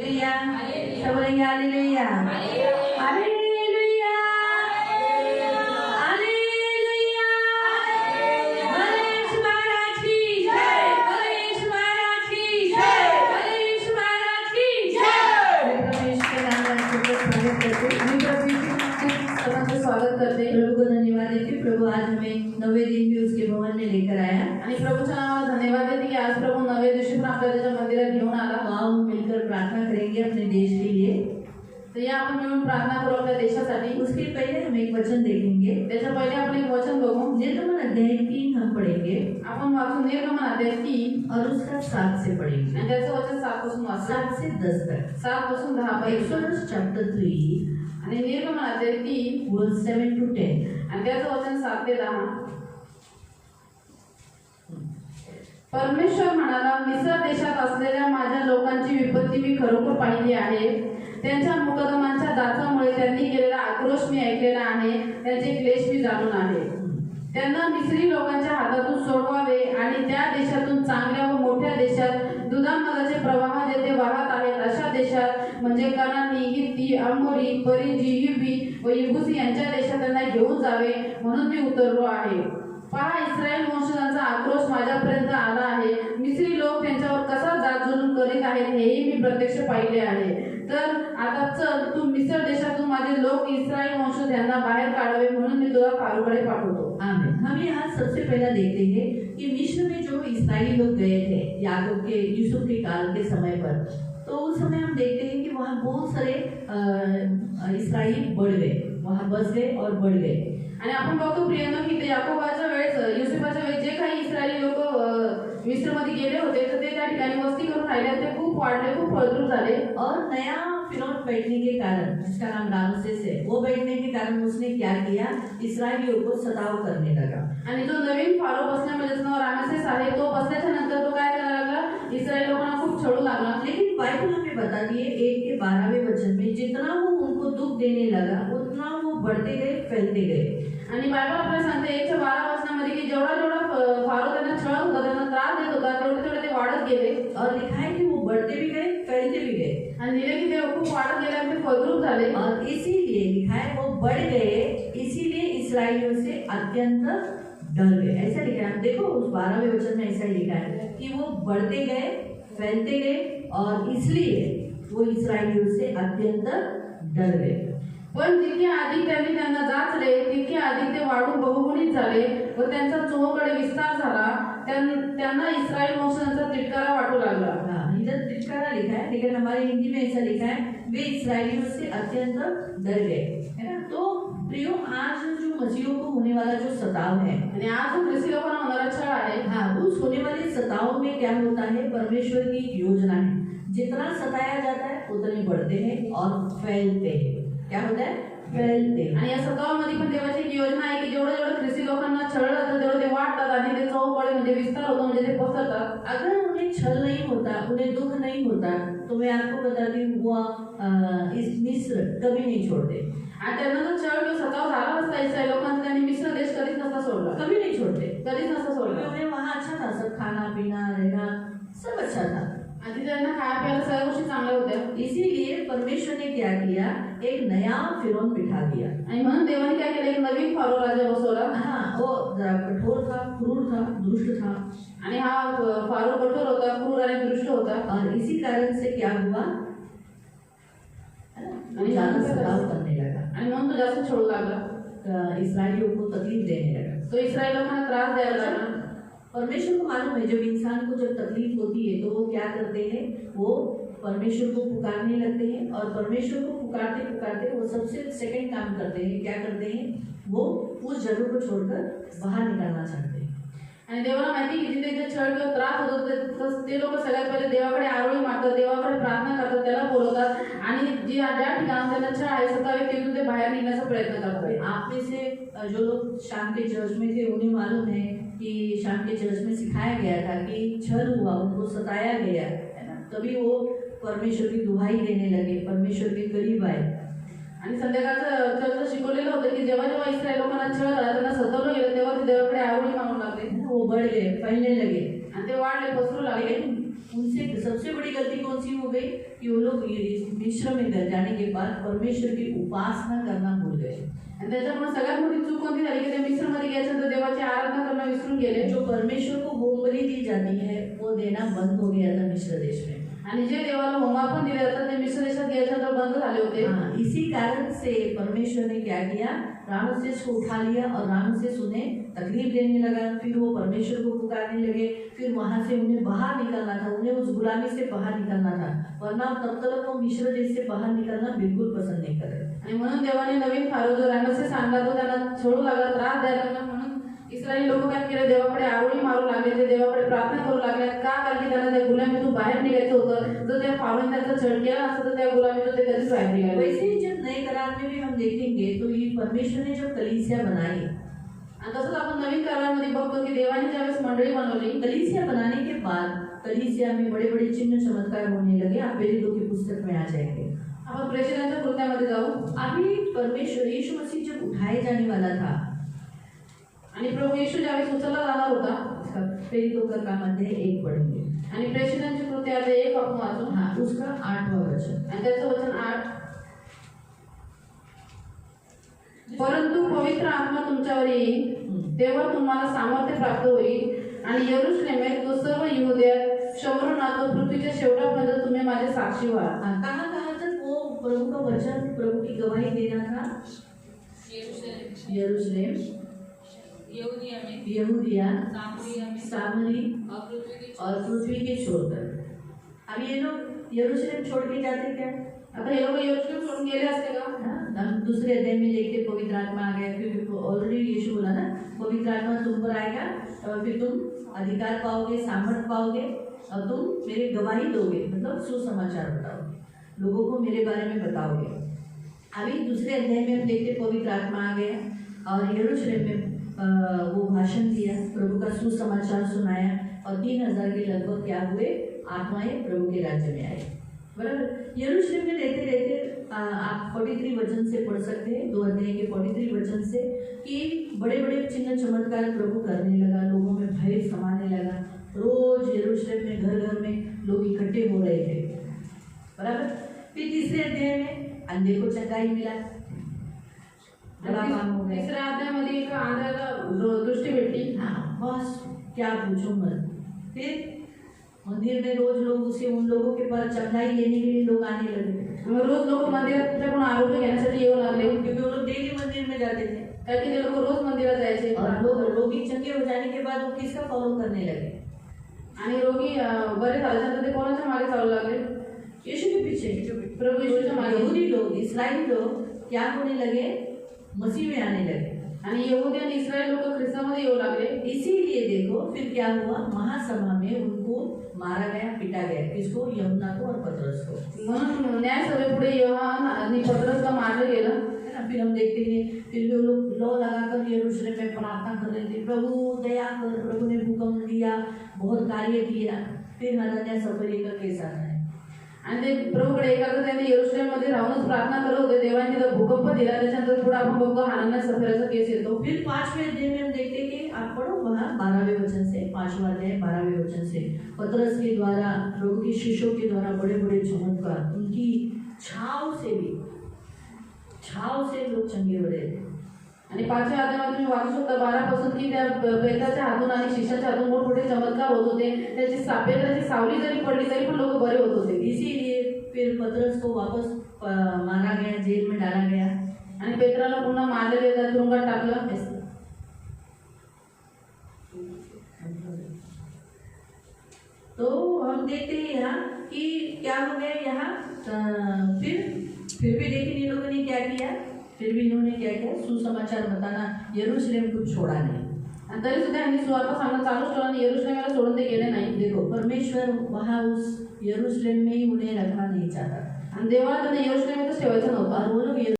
सब बोलेंगे hallelujah, hallelujah, hallelujah. Ganesh Maharaj की जय, गणेश महाराज की जय, गणेश महाराज की जय। प्रभु के नाम में स्वागत करते स्वागत करते प्रभु को धन्यवाद देते। प्रभु आज हमें 90 दिन भी उसके भवन में लेकर आया आणि प्रभूच्या नावाला धन्यवाद देते की आज प्रभु 90 दिवशी पण आपल्या त्याच्या मंदिरात घेऊन आला। आओ मिलकर प्रार्थना करेंगे अपने देश के लिए। तो या आपण मिळून प्रार्थना करू आपल्या देशासाठी। उसके पहले हम एक वचन देखेंगे। त्याच्या पहिले आपण एक वचन बघू। निर्गमन अध्याय 3 हम पढ़ेंगे। आपण वाचू निर्गमन अध्याय 3 और उसका 7 से पढ़ेंगे। आणि त्याचं वचन 7 पासून वाचू। 7 से 10 तक। 7 पासून 10 पर्यंत। एक्सोडस चैप्टर 3 आणि निर्गमन अध्याय 3 वर्स 7 to 10 आणि त्याचं वचन 7 ते 10। परमेश्वर म्हणाला, मिस्र देशात असलेल्या माझ्या लोकांची विपत्ती मी खरोखर पाहिली आहे। त्यांच्या मुकदमांच्या दाचामुळे त्यांनी केलेला आक्रोश मी ऐकलेला आहे, त्यांचे क्लेश मी जाणून आहे। त्यांना मिस्री लोकांच्या हातातून सोडवावे आणि त्या देशातून चांगल्या व मोठ्या देशात दुधामधाचे प्रवाह जेथे वाहत आहेत अशा देशात म्हणजे कनानी, हित्ती, अमोरी, परिजी, हिब्बी व यबूसी यांच्या देशात त्यांना घेऊन जावे म्हणून मी उतरलो आहे। पहा, इस्रायल वंशजांचा आक्रोश माझ्यापर्यंत आला आहे। मिस्री लोक त्यांच्यावर कसा जात जुलूम करीत आहेत हेही मी प्रत्यक्ष पाहिले आहे। तर आता चल, तू मिस्र देशातून माझे लोक इस्रायल वंशज यांना बाहेर काढावे म्हणून मी तुला फारूकडे पाठवतो। आमीन। हम यहाँ सबसे पहला देखते हैं कि मिस्र में जो इस्राएली लोग गए थे याकूब के यूसुफ के काल के समय पर, तो उस समय हम देखते हैं कि वहाँ बहुत सारे इस्राएली बढ़ गए, वहाँ बस गए और बढ़ गए। आणि आपण बघतो प्रियांनो की याकोबाच्या वेळेस, युसुफाच्या वेळेस जे काही इस्रायली लोक मिस्रमध्ये गेले होते तर ते त्या ठिकाणी वस्ती करून राहिले, ते खूप वाढले, खूप फळद्रूप झाले। और नया फिरौन बैठने के कारण, जिसका नाम रामसेस है, वो बैठने के कारण उसने क्या किया, इस्राएलियों को सताव करने लगा। आणि जो नवीन फारो बसल्यामुळे ज्याचं नाव रामसेस आहे, तो बसल्याच्या नंतर तो काय करायला लागला, इस्रायल लोकांना खूप छळू लागला। लेकिन बाइबल हमें बताती है 1 के 12वें वचन में, जितना वो उनको दुख देने लगा उतना वो बढ़ते गए, फैलते गए। आणि बायबल आपल्याला सांगते 1 च्या 12 वचनामध्ये की जेवढा जेवढा फारो त्यांना छळ होता, त्यांना त्रास देत होता, तेवढे तेवढे ते वाढत गेले। और लिखा है कि वो बढ़ते भी गए, फैलते भी गए। आणि दिले की ते खूप वाढत गेले आणि ते फळद्रूप झाले। और इसीलिए लिखा है वो बढ़ गए, इसीलिए इस्राएलियों से अत्यंत डर गए। ऐसा लिखा है, देखो उस 12वें वचन में ऐसा लिखा है कि वो बढ़ते गए, फैलते गए और इसलिए वो इस्राएलियों से अत्यंत डर गए। पण जितके अधिक त्यांना जाचले तितके अधिक ते वाढून बहुगुणित झाले व त्यांचा चोहोकडे विस्तार झाला। त्यांना इस्रायल वंशजांचा तिटकारा वाटू लागला। हाँ, इधर तिटकारा लिखा है, लेकिन हमारे हिंदी में ऐसा लिखा है वे इस्राएलियों से अत्यंत डर गए, है ना। तो प्रियो, आज जो मसीहों को होने वाला जो सताव है, आणि आज जो ख्रिस्ती लोकांना होणारा छळ आहे, हाँ, उस होने वाले सताव में क्या होता है, परमेश्वर की योजना है। जितना सताया जाता है उतने बढ़ते हैं और फैलते हैं। क्या होता है, फैलते। आणि या सतावामध्ये पण देवाची एक योजना आहे की जेवढं जेवढं ख्रिस्ती लोकांना छळलं जातं तेवढं ते वाढतात आणि ते चौपळे म्हणजे विस्तार होतो, म्हणजे ते पसरतात। अगर उन्हें छल नहीं होता, उन्हें दुख नहीं होता, तो मैं आपको बताती हूँ वो इस मिस्र कभी नहीं छोड़ते। आणि त्यांना जर छळ किंवा सताव झाला नसता इस्रायल लोकांचा, त्यांनी मिस्र देश कधीच नसता सोडला, कभी नहीं छोड़ते, कधीच नसता सोडला। उन्हें वहाँ अच्छा था, सब खाना पीना रहना सब अच्छा था, आणि तिथे त्यांना खाया प्यायला सगळ्या गोष्टी चांगल्या होत्या। इसीलिए परमेश्वर ने क्या किया, एक नया फिरौन बिठा दिया। आणि म्हणून देवाने काय केलं, एक नवीन फारो राजा बसवला। हाँ, वो जरा कठोर था, क्रूर था, दुष्ट था, आणि हा फारो कठोर होता, क्रूर आणि दुष्ट होता। और इसी कारण से क्या हुआ, आणि ज्यादा सताव करने लगा, आणि म्हणून तो जास्त छळू लागला, इस्राएलियों को तकलीफ देने लगा। तो इस्रायल लोकांना त्रास द्यायला लागला। परमेश्वर को मालूम है जब इंसान को जब तकलीफ होती है तो वो क्या करते हैं, वो परमेश्वर को पुकारने लगते हैं और परमेश्वर को पुकारते पुकारते वो सबसे सेकंड काम करते हैं, क्या करते हैं, वो उस जगह को छोड़कर बाहर निकलना चाहते हैं। आणि देवाला माहिती की जिथे जे छळ किंवा त्रास होतो ते लोक सगळ्यात पहिले देवाकडे आरोळी मारतात, देवाकडे प्रार्थना करतात, त्याला बोलवतात आणि ज्या ठिकाणी त्यांना छळ आहे सतावे तिथून ते बाहेर निघण्याचा प्रयत्न करतात। आप में से जो लोग शाम के चर्च में थे उन्हें मालूम है कि शाम के चर्च में सिखाया गया था कि छल हुआ, उनको सताया गया, है ना, तभी वो परमेश्वर की दुहाई देने लगे, परमेश्वर के करीब आए। आणि संध्याकाळचं चर्च शिकवलेलं होतं की जेव्हा जेव्हा इस्रायल लोकांना छळ झाला, त्यांना सतावलं गेलं, तेव्हा ते देवाकडे आरोळी मागू लागले, वो बढ़ गए, फैलने लगे, आणि ते वाढले, पसरू लागले। उनसे सबसे बड़ी गलती कौन सी हो गई कि वो लोग मिस्र में जाने के बाद परमेश्वर की उपासना करना भूल गए। आणि त्याच्यामुळे सगळ्यात मोठी चूक कोणती झाली की ते मिस्रमध्ये गेल्यानंतर देवाची आराधना करणं विसरून गेले. जो परमेश्वर को होमबलि दी जाती है वो देना बंद हो गया था मिस्र देश में। आणि जे देवाला होमार्पण दिले जातात ते मिस्र देशात गेल्यानंतर बंद झाले होते. हाँ, इसी कारण से परमेश्वर ने क्या किया, रामसेस को उठा लिया और रामसेस उन्हें तकलीफ देने लगा। फिर वो परमेश्वर को पुकारने लगे। फिर वहां से उन्हें बाहर निकलना था, उन्हें उस गुलामी से बाहर निकलना था, वरना तब तक वो मिस्र देश से बाहर निकलना बिल्कुल पसंद नहीं कर रहे। आणि म्हणून देवाने नवीन फारो जो रामसेस आणला तो त्यांना छोडू लागला, त्रास द्यायला लागला. म्हणून इस्रायली लोक काय केले, देवाकडे आरोळी मारू लागले, ते देवाकडे प्रार्थना करू लागले. का? कारण की त्यांना त्या गुलामीतून बाहेर निघायचं होतं. जर त्या फारोने त्यांचा छळ केला असता तर त्या गुलामीतून ते कधीच बाहेर निघाले. वैसे ही जब नए करार में भी हम देखेंगे तो ये परमेश्वर ने जब कलीसिया बनाई, आणि तसंच आपण नवीन करारामध्ये बघतो की देवाने ज्यावेळेस मंडळी बनवली, कलीसिया बनाने के बाद कलीसिया में बड़े बड़े चिन्ह चमत्कार होने लगे। आप प्रेरितों की पुस्तक में आ जाएंगे। आपण प्रेषितांच्या कृत्यामध्ये जाऊ. अभी परमेश्वर यीशु मसीह जब उठाए जाने वाला था, आणि प्रभू येशू ज्यावेळेस उचलला जाणार होता, प्रेरितों का काम अध्याय 1 पढ़ेंगे। आणि प्रेषितांची कृत्य आता 1 आपण वाचू. हाँ, उसका 8वां वचन। आणि त्याचं वचन 8. परंतु पवित्र आत्मा तुमच्यावर येईल, तेव्हा तुम्हाला सामर्थ्य प्राप्त होईल आणि यरूशलेमेत तो सर्व यहूद्यात शमरून तो पृथ्वीच्या शेवटापर्यंत तुम्ही माझे साक्षी व्हाल. कहाँ कहाँ तक वो प्रभु का वचन, प्रभु की गवाही देना था? यरूशलेम, यहूदिया, सामरी और पृथ्वी के छोर तक। अब ये लोग यरूशलेम छोड़ के जाते क्या? आता हे लोक यरूशलेम सोडून गेले असते का? हम दूसरे अध्याय में देखते पवित्र आत्मा आ गया। फिर ऑलरेडी यीशु बोला ना, पवित्र आत्मा तुम पर आएगा और फिर तुम अधिकार पाओगे, सामर्थ पाओगे और तुम मेरे गवाही दोगे, मतलब सुसमाचार बताओगे, लोगों को मेरे बारे में बताओगे। अभी दूसरे अध्याय में हम देखते पवित्र आत्मा आ गया और यरूशलेम में वो भाषण दिया, प्रभु का सुसमाचार सुनाया और 3000 के लगभग क्या हुए, आत्माएं प्रभु के राज्य में आई। बराबर। यरूशलेम में रहते रहते आप 43 वचन से पढ़ सकते हैं, 2 अध्याय के 43 वचन से, कि बड़े बड़े चिन्ह चमत्कार प्रभु करने लगा, लोगों में भय समाने लगा। रोज यरूशलेम में घर घर में लोग इकट्ठे हो रहे थे। बराबर। फिर तीसरे अध्याय में अंधे को चंगाई मिला, बड़ा काम हो गया। तिसऱ्या अध्यायामध्ये एक आंधळ्याला दृष्टी भेटली. हाँ, बस क्या पूछो मत। फिर मंदिर में रोज लोग उसे उन लोगों के पास चंगाई लेने के लिए लोग आने लगे। रोज लोक मंदिराकडून आरोग्य घेण्यासाठी येऊ लागले, क्योंकि वो लोग डेली मंदिर में जाते थे कारण की ते लोक रोज मंदिरात जायचे. और लोग चंगे हो जाने के बाद वो किसका फॉलो करने लगे? आणि रोगी बरे झाल्यानंतर ते कोणाच्या मागे चालू लागले? यीशु के पीछे। प्रभु यीशुच्या मागे. यहूदी लोग, इस्राएली लोग क्या होने लगे? मसीह में आने लगे। आणि यहूदी आणि इस्रायल लोक ख्रिस्तामध्ये येऊ लागले. इसीलिए देखो फिर क्या हुआ, महासभा में उनको मारा गया, पीटा गया। किसको? यूहन्ना को और पतरस को। म्हणून न्यायसभेपुढे योहान आणि पतरसला मारलं गेलं. है ना। फिर हम देखते हैं, फिर वो लोग लौ लगाकर यरूशलेम में प्रार्थना कर रहे थे, प्रभु दया कर। प्रभु ने भूकंप दिया, बहुत कार्य किया। फिर हनन्याह सफरी का केस आता है। आणि ते प्रभूकडे एकाग्र त्यांनी यरूशलेममध्ये राहूनच प्रार्थना करत होते. देवाने तिथं भूकंप दिला. त्याच्यानंतर पुढे आपण बघतो हनन्याह सफरीचा केस येतो. फिर 5वें अध्याय में हम देखते हैं कि आप पढ़ो वहाँ 12वें वचन से, 5वां अध्याय 12वें वचन से, पतरस के द्वारा, प्रभु के शिष्यों के द्वारा बड़े बड़े चमत्कार, उनकी छाव से लोग चंगे हो रहे थे। आणि 5व्या अध्यायामध्ये तुम्ही वाचू शकता 12 पासून की त्या प्रेताच्या हातून आणि शिष्याच्या हातून मोठमोठे चमत्कार होत होते. त्याची पेत्राची सावली जरी पडली तरी पण लोक बरे होत होते. इसीलिए फिर पतरस को वापस मारा गया, जेल में डाला गया आणि पेत्राला पुन्हा मारले गेलं, तुरुंगात टाकलं. तो हम देखते हैं यहाँ कि क्या हो गया यहाँ। फिर भी लेकिन ये लोगों ने क्या किया, फिर भी इन्होंने क्या किया, सुसमाचार बताना, यरूशलेम को छोड़ा नहीं। आणि तरी सुद्धा यांनी सुवार्ता सांगणं चालूच ठेवलं आणि यरूशलेमला सोडून ते गेले नाही. देखो परमेश्वर वहाँ उस यरूशलेम में ही उन्हें रखना नहीं चाहता आणि देवाला त्यांना यरूशलेमच ठेवायचं नव्हतं. और वो लोग